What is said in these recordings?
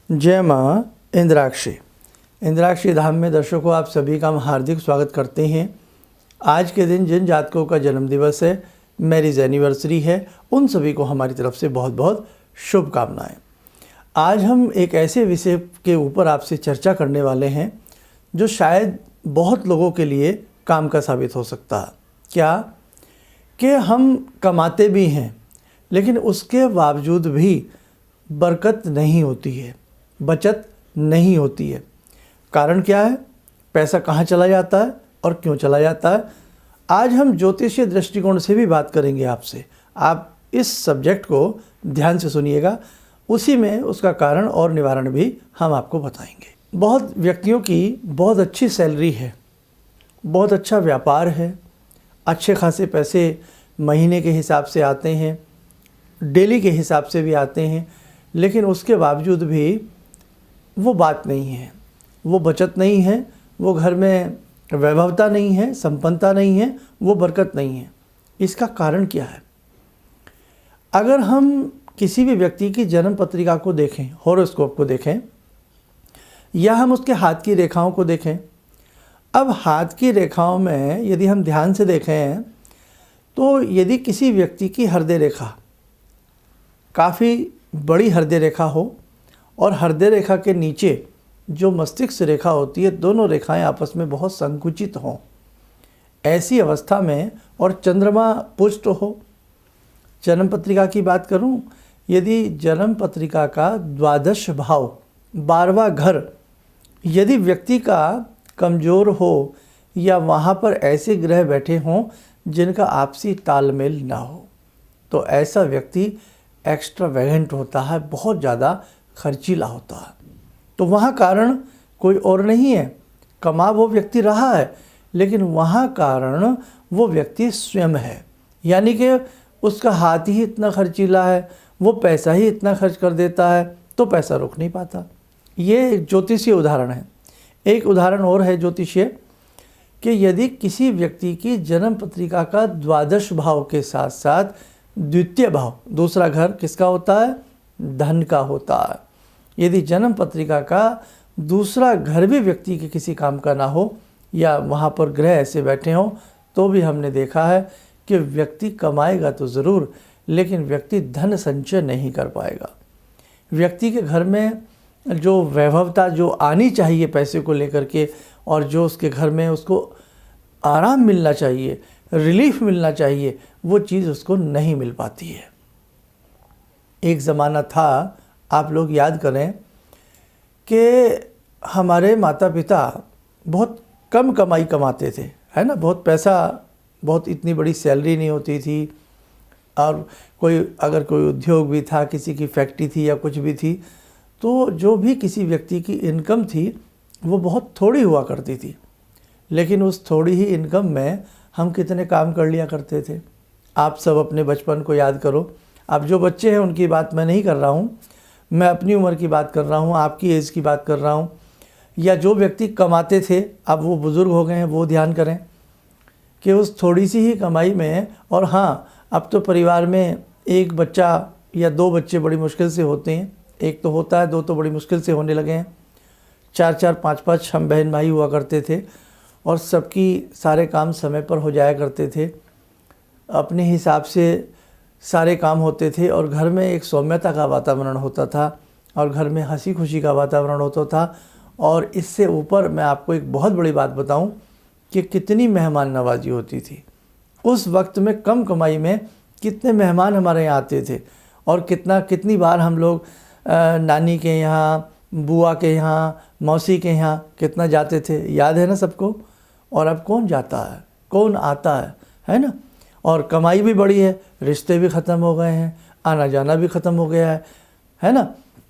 जय माँ इंद्राक्षी। इंद्राक्षी धाम में दर्शकों आप सभी का हम हार्दिक स्वागत करते हैं। आज के दिन जिन जातकों का जन्म दिवस है, मैरिज एनिवर्सरी है, उन सभी को हमारी तरफ से बहुत बहुत शुभकामनाएं। आज हम एक ऐसे विषय के ऊपर आपसे चर्चा करने वाले हैं जो शायद बहुत लोगों के लिए काम का साबित हो सकता है। क्या कि हम कमाते भी हैं लेकिन उसके बावजूद भी बरकत नहीं होती है, बचत नहीं होती है। कारण क्या है? पैसा कहाँ चला जाता है और क्यों चला जाता है? आज हम ज्योतिषीय दृष्टिकोण से भी बात करेंगे आपसे। आप इस सब्जेक्ट को ध्यान से सुनिएगा, उसी में उसका कारण और निवारण भी हम आपको बताएंगे। बहुत व्यक्तियों की बहुत अच्छी सैलरी है, बहुत अच्छा व्यापार है, अच्छे खासे पैसे महीने के हिसाब से आते हैं, डेली के हिसाब से भी आते हैं, लेकिन उसके बावजूद भी वो बात नहीं है, वो बचत नहीं है, वो घर में वैभवता नहीं है, संपन्नता नहीं है, वो बरकत नहीं है। इसका कारण क्या है? अगर हम किसी भी व्यक्ति की जन्म पत्रिका को देखें, हॉरोस्कोप को देखें, या हम उसके हाथ की रेखाओं को देखें। अब हाथ की रेखाओं में यदि हम ध्यान से देखें तो यदि किसी व्यक्ति की हृदय रेखा काफ़ी बड़ी हृदय रेखा हो और हृदय रेखा के नीचे जो मस्तिष्क रेखा होती है, दोनों रेखाएं आपस में बहुत संकुचित हों, ऐसी अवस्था में, और चंद्रमा पुष्ट हो। जन्म पत्रिका की बात करूं, यदि जन्म पत्रिका का द्वादश भाव 12वां घर यदि व्यक्ति का कमज़ोर हो, या वहाँ पर ऐसे ग्रह बैठे हों जिनका आपसी तालमेल ना हो, तो ऐसा व्यक्ति एक्स्ट्रावेगेंट होता है, बहुत ज़्यादा खर्चीला होता है। तो वहाँ कारण कोई और नहीं है, कमा वो व्यक्ति रहा है, लेकिन वहाँ कारण वो व्यक्ति स्वयं है। यानी कि उसका हाथ ही इतना खर्चीला है, वो पैसा ही इतना खर्च कर देता है, तो पैसा रोक नहीं पाता। ये एक ज्योतिषीय उदाहरण है। एक उदाहरण और है ज्योतिषीय कि यदि किसी व्यक्ति की जन्म पत्रिका का द्वादश भाव के साथ साथ द्वितीय भाव, दूसरा घर किसका होता है? धन का होता है। यदि जन्म पत्रिका का दूसरा घर भी व्यक्ति के किसी काम का ना हो, या वहाँ पर ग्रह ऐसे बैठे हों, तो भी हमने देखा है कि व्यक्ति कमाएगा तो ज़रूर, लेकिन व्यक्ति धन संचय नहीं कर पाएगा। व्यक्ति के घर में जो वैभवता जो आनी चाहिए पैसे को लेकर के, और जो उसके घर में उसको आराम मिलना चाहिए, रिलीफ मिलना चाहिए, वो चीज़ उसको नहीं मिल पाती है। एक ज़माना था, आप लोग याद करें कि हमारे माता पिता बहुत कम कमाई कमाते थे, है ना। बहुत पैसा, बहुत इतनी बड़ी सैलरी नहीं होती थी, और अगर कोई उद्योग भी था, किसी की फैक्ट्री थी या कुछ भी थी, तो जो भी किसी व्यक्ति की इनकम थी वो बहुत थोड़ी हुआ करती थी। लेकिन उस थोड़ी ही इनकम में हम कितने काम कर लिया करते थे। आप सब अपने बचपन को याद करो। अब जो बच्चे हैं उनकी बात मैं नहीं कर रहा हूँ, मैं अपनी उम्र की बात कर रहा हूँ, आपकी एज की बात कर रहा हूँ। या जो व्यक्ति कमाते थे, अब वो बुज़ुर्ग हो गए हैं, वो ध्यान करें कि उस थोड़ी सी ही कमाई में, और हाँ, अब तो परिवार में एक बच्चा या दो बच्चे बड़ी मुश्किल से होते हैं। एक तो होता है, दो तो बड़ी मुश्किल से होने लगे हैं। 4-4, 5-5 हम बहन भाई हुआ करते थे, और सबकी सारे काम समय पर हो जाया करते थे, अपने हिसाब से सारे काम होते थे, और घर में एक सौम्यता का वातावरण होता था, और घर में हंसी खुशी का वातावरण होता था। और इससे ऊपर मैं आपको एक बहुत बड़ी बात बताऊं कि कितनी मेहमान नवाजी होती थी। उस वक्त में कम कमाई में कितने मेहमान हमारे यहाँ आते थे, और कितनी बार हम लोग नानी के यहाँ, बुआ के यहाँ, मौसी के यहाँ कितना जाते थे, याद है ना सबको। और अब कौन जाता है, कौन आता है ना। और कमाई भी बड़ी है, रिश्ते भी ख़त्म हो गए हैं, आना जाना भी ख़त्म हो गया है ना।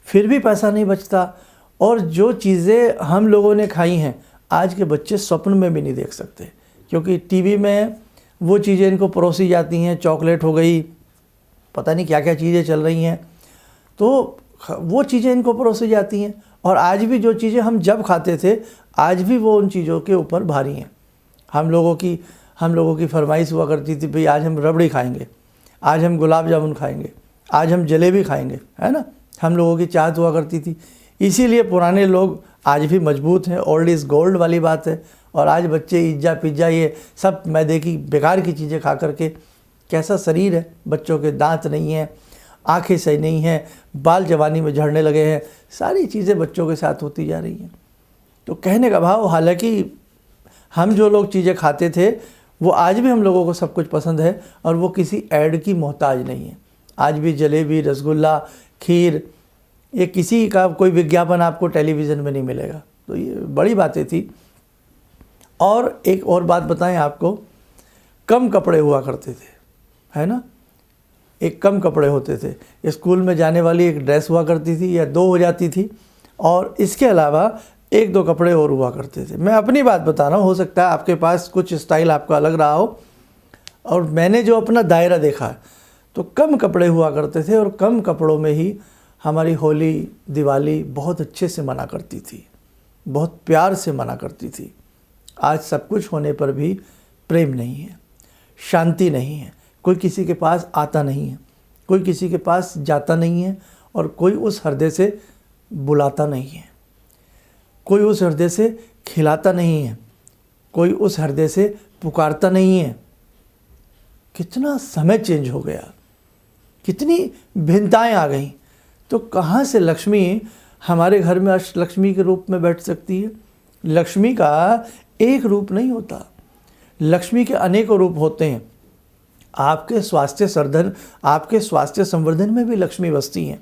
फिर भी पैसा नहीं बचता, और जो चीज़ें हम लोगों ने खाई हैं आज के बच्चे स्वप्न में भी नहीं देख सकते, क्योंकि टीवी में वो चीज़ें इनको परोसी जाती हैं। चॉकलेट हो गई, पता नहीं क्या क्या चीज़ें चल रही हैं, तो वो चीज़ें इनको परोसी जाती हैं। और आज भी जो चीज़ें हम जब खाते थे, आज भी वो उन चीज़ों के ऊपर भारी हैं। हम लोगों की फरमाइश हुआ करती थी, भाई आज हम रबड़ी खाएंगे, आज हम गुलाब जामुन खाएंगे, आज हम जलेबी खाएंगे, है ना। हम लोगों की चाहत हुआ करती थी। इसीलिए पुराने लोग आज भी मजबूत हैं, ओल्ड इज़ गोल्ड वाली बात है। और आज बच्चे इज्जा पिज्जा ये सब मैदे की बेकार की चीज़ें खा करके कैसा शरीर है, बच्चों के दांत नहीं हैं, आंखें सही नहीं हैं, बाल जवानी में झड़ने लगे हैं, सारी चीज़ें बच्चों के साथ होती जा रही हैं। तो कहने का भाव, हालांकि हम जो लोग चीज़ें खाते थे वो आज भी हम लोगों को सब कुछ पसंद है और वो किसी ऐड की मोहताज नहीं है। आज भी जलेबी, रसगुल्ला, खीर, ये किसी का कोई विज्ञापन आपको टेलीविज़न में नहीं मिलेगा। तो ये बड़ी बातें थी। और एक और बात बताएं आपको, कम कपड़े हुआ करते थे, है ना। एक कम कपड़े होते थे, स्कूल में जाने वाली एक ड्रेस हुआ करती थी या 2 हो जाती थी, और इसके अलावा 1-2 कपड़े और हुआ करते थे। मैं अपनी बात बता रहा हूँ, हो सकता है आपके पास कुछ स्टाइल आपका अलग रहा हो, और मैंने जो अपना दायरा देखा है तो कम कपड़े हुआ करते थे और कम कपड़ों में ही हमारी होली, दिवाली बहुत अच्छे से मना करती थी, बहुत प्यार से मना करती थी। आज सब कुछ होने पर भी प्रेम नहीं है, शांति नहीं है, कोई किसी के पास आता नहीं है, कोई किसी के पास जाता नहीं है, और कोई उस हृदय से बुलाता नहीं है, कोई उस हृदय से खिलाता नहीं है, कोई उस हृदय से पुकारता नहीं है। कितना समय चेंज हो गया, कितनी भिन्नताएं आ गई। तो कहाँ से लक्ष्मी हमारे घर में अष्टलक्ष्मी के रूप में बैठ सकती है? लक्ष्मी का एक रूप नहीं होता, लक्ष्मी के अनेकों रूप होते हैं। आपके स्वास्थ्य संवर्धन में भी लक्ष्मी बसती हैं।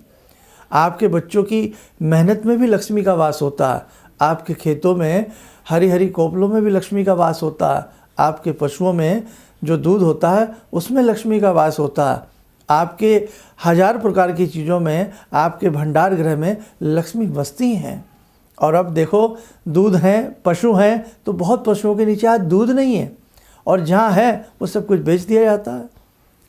आपके बच्चों की मेहनत में भी लक्ष्मी का वास होता है। आपके खेतों में हरी हरी कोपलों में भी लक्ष्मी का वास होता है। आपके पशुओं में जो दूध होता है उसमें लक्ष्मी का वास होता है। आपके 1000 प्रकार की चीज़ों में, आपके भंडार गृह में लक्ष्मी बसती हैं। और अब देखो, दूध हैं, पशु हैं, तो बहुत पशुओं के नीचे आज दूध नहीं है, और जहाँ है वो सब कुछ बेच दिया जाता है।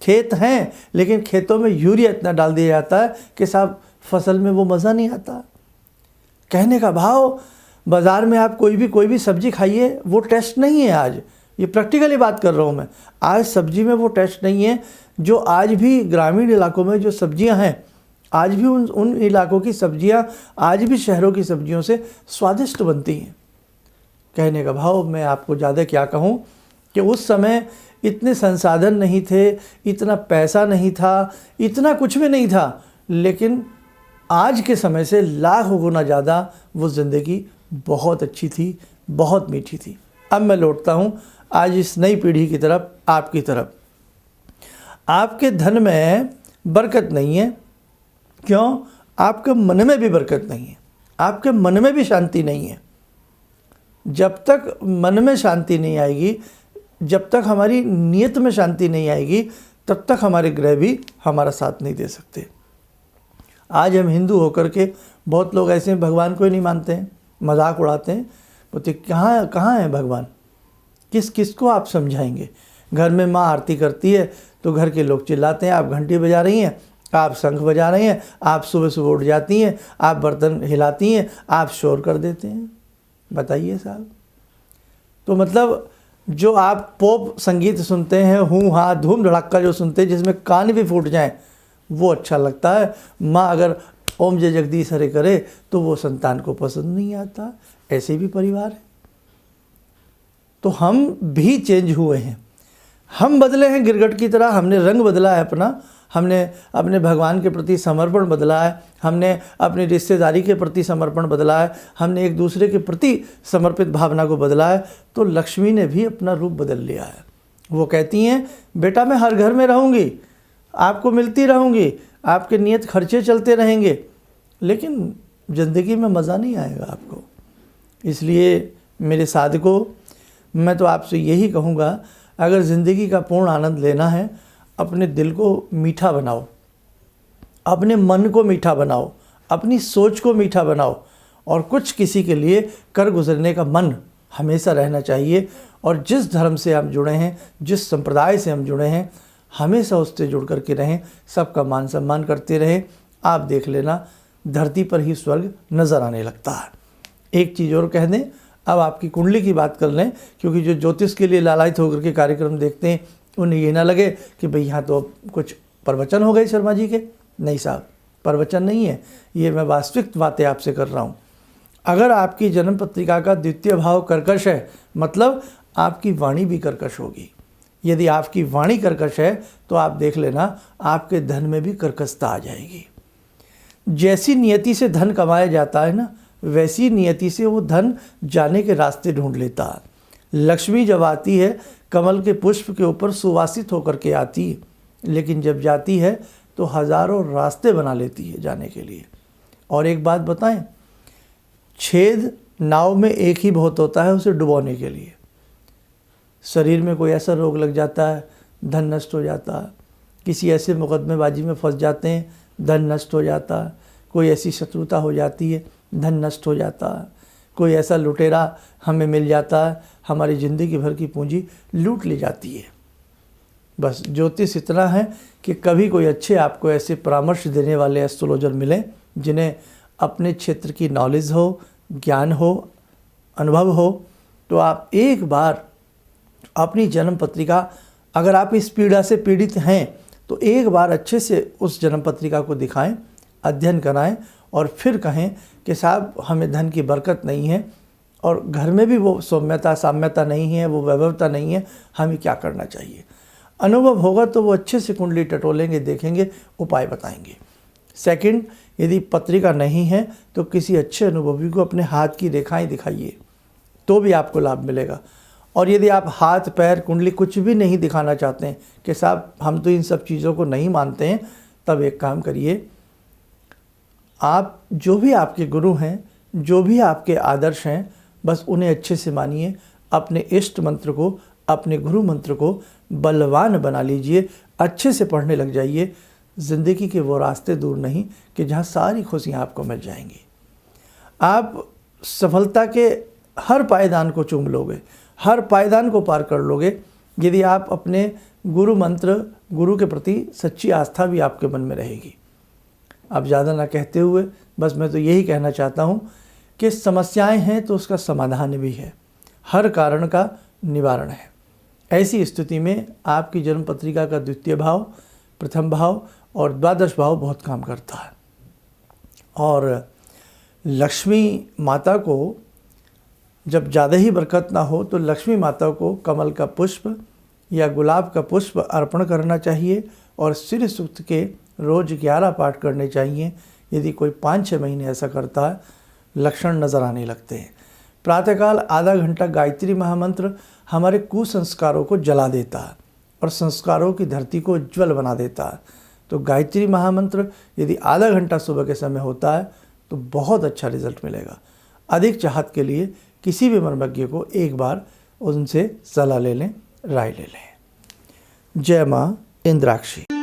खेत हैं, लेकिन खेतों में यूरिया इतना डाल दिया जाता है कि साहब फसल में वो मज़ा नहीं आता। कहने का भाव, बाज़ार में आप कोई भी सब्ज़ी खाइए, वो टेस्ट नहीं है आज। ये प्रैक्टिकली बात कर रहा हूँ मैं। आज सब्ज़ी में वो टेस्ट नहीं है जो आज भी ग्रामीण इलाकों में जो सब्ज़ियाँ हैं, आज भी उन इलाकों की सब्ज़ियाँ आज भी शहरों की सब्ज़ियों से स्वादिष्ट बनती हैं। कहने का भाव, मैं आपको ज़्यादा क्या कहूँ कि उस समय इतने संसाधन नहीं थे, इतना पैसा नहीं था, इतना कुछ भी नहीं था, लेकिन आज के समय से लाखों गुना ज़्यादा वो ज़िंदगी बहुत अच्छी थी, बहुत मीठी थी। अब मैं लौटता हूँ आज इस नई पीढ़ी की तरफ, आपकी तरफ। आपके धन में बरकत नहीं है। क्यों? आपके मन में भी बरकत नहीं है, आपके मन में भी शांति नहीं है। जब तक मन में शांति नहीं आएगी, जब तक हमारी नीयत में शांति नहीं आएगी, तब तक हमारे ग्रह भी हमारा साथ नहीं दे सकते। आज हम हिंदू होकर के बहुत लोग ऐसे हैं, भगवान को ही नहीं मानते हैं, मजाक उड़ाते हैं, बोलते कहाँ है भगवान? किस को आप समझाएंगे? घर में माँ आरती करती है तो घर के लोग चिल्लाते हैं, आप घंटी बजा रही हैं, आप शंख बजा रही हैं, आप सुबह सुबह उठ जाती हैं, आप बर्तन हिलाती हैं, आप शोर कर देते हैं। बताइए साहब। तो मतलब जो आप पॉप संगीत सुनते हैं, हूँ हाँ धूम धड़ाका जो सुनते हैं, जिसमें कान भी फूट जाएं, वो अच्छा लगता है। माँ अगर ओम जय जगदीश हरे करे तो वो संतान को पसंद नहीं आता। ऐसे भी परिवार है। तो हम भी चेंज हुए हैं, हम बदले हैं गिरगट की तरह। हमने रंग बदला है अपना, हमने अपने भगवान के प्रति समर्पण बदला है, हमने अपनी रिश्तेदारी के प्रति समर्पण बदला है, हमने एक दूसरे के प्रति समर्पित भावना को बदला है। तो लक्ष्मी ने भी अपना रूप बदल लिया है। वो कहती हैं, बेटा मैं हर घर में रहूँगी, आपको मिलती रहूँगी, आपके नियत खर्चे चलते रहेंगे, लेकिन ज़िंदगी में मज़ा नहीं आएगा आपको। इसलिए मेरे साधकों, मैं तो आपसे यही कहूँगा, अगर ज़िंदगी का पूर्ण आनंद लेना है, अपने दिल को मीठा बनाओ, अपने मन को मीठा बनाओ, अपनी सोच को मीठा बनाओ, और कुछ किसी के लिए कर गुजरने का मन हमेशा रहना चाहिए। और जिस धर्म से हम जुड़े हैं, जिस संप्रदाय से हम जुड़े हैं, हमेशा उससे जुड़ कर के रहें, सबका मान सम्मान करते रहें। आप देख लेना, धरती पर ही स्वर्ग नज़र आने लगता है। एक चीज़ और कह दें, अब आपकी कुंडली की बात कर लें, क्योंकि जो ज्योतिष के लिए लालायित होकर के कार्यक्रम देखते हैं, उन्हें ये ना लगे कि भाई यहाँ तो कुछ प्रवचन हो गए शर्मा जी के। नहीं साहब, प्रवचन नहीं है, ये मैं वास्तविक बातें आपसे कर रहा हूँ। अगर आपकी जन्म पत्रिका का द्वितीय भाव कर्कश है, मतलब आपकी वाणी भी कर्कश होगी। यदि आपकी वाणी कर्कश है तो आप देख लेना आपके धन में भी कर्कशता आ जाएगी। जैसी नियति से धन कमाया जाता है ना, वैसी नियति से वो धन जाने के रास्ते ढूंढ लेता है। लक्ष्मी जब आती है कमल के पुष्प के ऊपर सुवासित होकर के आती है, लेकिन जब जाती है तो हजारों रास्ते बना लेती है जाने के लिए। और एक बात बताएं, छेद नाव में एक ही बहुत होता है, उसे डुबोने के लिए। शरीर में कोई ऐसा रोग लग जाता है, धन नष्ट हो जाता है। किसी ऐसे मुकदमेबाजी में फंस जाते हैं, धन नष्ट हो जाता है। कोई ऐसी शत्रुता हो जाती है, धन नष्ट हो जाता है। कोई ऐसा लुटेरा हमें मिल जाता है, हमारी ज़िंदगी भर की पूंजी लूट ली जाती है। बस ज्योतिष इतना है कि कभी कोई अच्छे आपको ऐसे परामर्श देने वाले एस्ट्रोलॉजर मिलें जिन्हें अपने क्षेत्र की नॉलेज हो, ज्ञान हो, अनुभव हो, तो आप एक बार अपनी जन्म पत्रिका, अगर आप इस पीड़ा से पीड़ित हैं तो एक बार अच्छे से उस जन्म पत्रिका को दिखाएं, अध्ययन कराएं और फिर कहें कि साहब हमें धन की बरकत नहीं है और घर में भी वो सौम्यता साम्यता नहीं है, वो वैभवता नहीं है, हमें क्या करना चाहिए। अनुभव होगा तो वो अच्छे से कुंडली टटोलेंगे, देखेंगे, उपाय बताएंगे। सेकंड, यदि पत्रिका नहीं है तो किसी अच्छे अनुभवी को अपने हाथ की रेखाएं दिखाइए, तो भी आपको लाभ मिलेगा। और यदि आप हाथ पैर कुंडली कुछ भी नहीं दिखाना चाहते हैं कि साहब हम तो इन सब चीज़ों को नहीं मानते हैं, तब एक काम करिए, आप जो भी आपके गुरु हैं, जो भी आपके आदर्श हैं, बस उन्हें अच्छे से मानिए। अपने इष्ट मंत्र को, अपने गुरु मंत्र को बलवान बना लीजिए, अच्छे से पढ़ने लग जाइए। ज़िंदगी के वो रास्ते दूर नहीं कि जहाँ सारी खुशियाँ आपको मिल जाएंगी। आप सफलता के हर पायदान को चूम लोगे, हर पायदान को पार कर लोगे, यदि आप अपने गुरु मंत्र, गुरु के प्रति सच्ची आस्था भी आपके मन में रहेगी। अब ज़्यादा ना कहते हुए बस मैं तो यही कहना चाहता हूँ कि समस्याएं हैं तो उसका समाधान भी है, हर कारण का निवारण है। ऐसी स्थिति में आपकी जन्म पत्रिका का द्वितीय भाव, प्रथम भाव और द्वादश भाव बहुत काम करता है। और लक्ष्मी माता को जब ज़्यादा ही बरकत ना हो तो लक्ष्मी माता को कमल का पुष्प या गुलाब का पुष्प अर्पण करना चाहिए और श्री सूक्त के रोज़ 11 पाठ करने चाहिए। यदि कोई 5-6 महीने ऐसा करता है, लक्षण नज़र आने लगते हैं। प्रातःकाल आधा घंटा गायत्री महामंत्र हमारे कुसंस्कारों को जला देता है और संस्कारों की धरती को उज्ज्वल बना देता है। तो गायत्री महामंत्र यदि आधा घंटा सुबह के समय होता है तो बहुत अच्छा रिजल्ट मिलेगा। अधिक चाहत के लिए किसी भी मर्मज्ञ को एक बार उनसे सलाह ले लें, राय ले लें। जय माँ इंद्राक्षी।